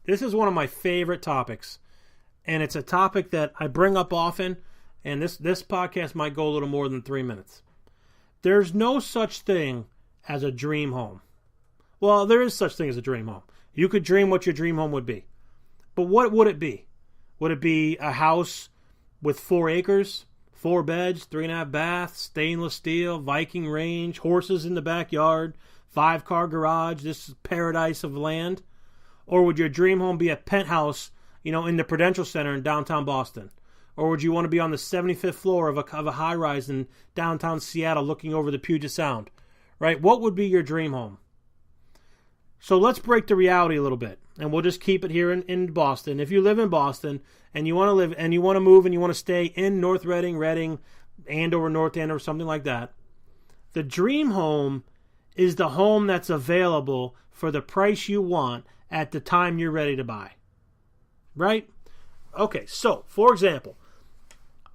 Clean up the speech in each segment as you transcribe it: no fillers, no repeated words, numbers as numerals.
This is one of my favorite topics, and it's a topic that I bring up often, and this podcast might go a little more than 3 minutes. There's no such thing as a dream home. Well, there is such thing as a dream home. You could dream what your dream home would be. But what would it be? Would it be a house with 4 acres, 4 beds, 3.5 baths, stainless steel, Viking range, horses in the backyard, 5-car garage, this is paradise of land? Or would your dream home be a penthouse, in the Prudential Center in downtown Boston? Or would you want to be on the 75th floor of a high-rise in downtown Seattle looking over the Puget Sound? Right? What would be your dream home? So let's break the reality a little bit, and we'll just keep it here in Boston. If you live in Boston and you want to live and you want to move and you want to stay in North Reading, Andover, North Andover, something like that, the dream home is the home that's available for the price you want at the time you're ready to buy. Right? Okay, so, for example,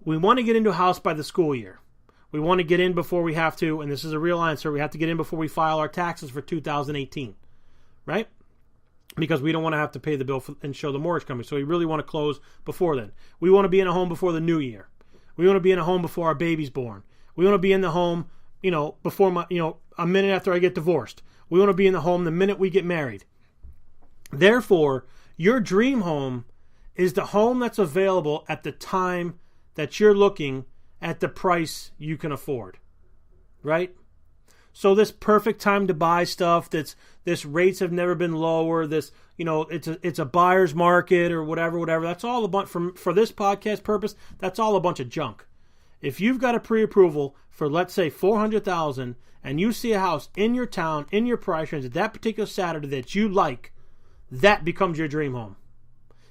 we want to get into a house by the school year. We want to get in before we have to, and this is a real answer, we have to get in before we file our taxes for 2018. Right? Because we don't want to have to pay the bill and show the mortgage company. So we really want to close before then. We want to be in a home before the new year. We want to be in a home before our baby's born. We want to be in the home, before a minute after I get divorced. We want to be in the home the minute we get married. Therefore, your dream home is the home that's available at the time that you're looking at the price you can afford. Right? So this perfect time to buy stuff, this rates have never been lower, this, it's a buyer's market or whatever, that's all a bunch, for this podcast purpose, that's all a bunch of junk. If you've got a pre-approval for, let's say, $400,000 and you see a house in your town, in your price range, at that particular Saturday that you like, that becomes your dream home.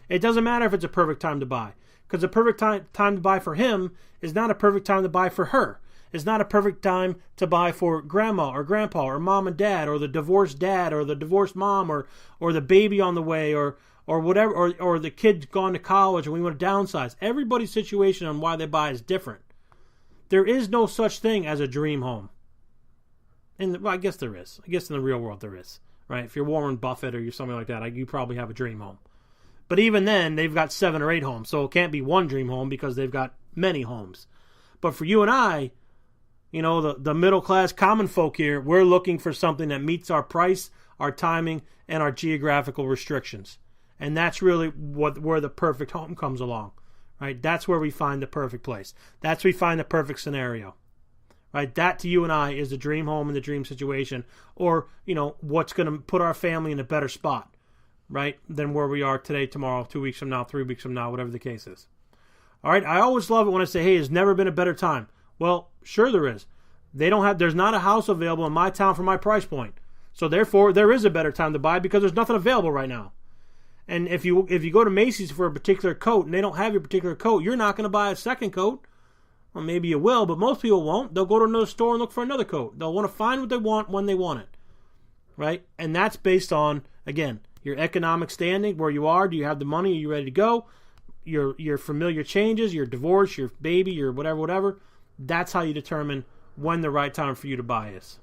It doesn't matter if it's a perfect time to buy, because the perfect time to buy for him is not a perfect time to buy for her. It's not a perfect time to buy for grandma or grandpa or mom and dad or the divorced dad or the divorced mom or the baby on the way or whatever, or the kid gone to college and we want to downsize. Everybody's situation on why they buy is different. There is no such thing as a dream home. I guess there is. I guess in the real world there is. Right? If you're Warren Buffett or you're something like that, you probably have a dream home. But even then, they've got 7 or 8 homes. So it can't be one dream home because they've got many homes. But for you and I, the middle-class common folk here, we're looking for something that meets our price, our timing, and our geographical restrictions. And that's really where the perfect home comes along. Right? That's where we find the perfect place. That's where we find the perfect scenario. Right? That to you and I is the dream home and the dream situation. Or, what's going to put our family in a better spot. Right? Than where we are today, tomorrow, 2 weeks from now, 3 weeks from now, whatever the case is. All right? I always love it when I say, hey, there's never been a better time. Well, sure there is. There's not a house available in my town for my price point. So therefore, there is a better time to buy because there's nothing available right now. And if you go to Macy's for a particular coat and they don't have your particular coat, you're not going to buy a second coat. Well, maybe you will, but most people won't. They'll go to another store and look for another coat. They'll want to find what they want when they want it. Right? And that's based on, again, your economic standing, where you are. Do you have the money? Are you ready to go? Your familiar changes, your divorce, your baby, your whatever. That's how you determine when the right time for you to buy is.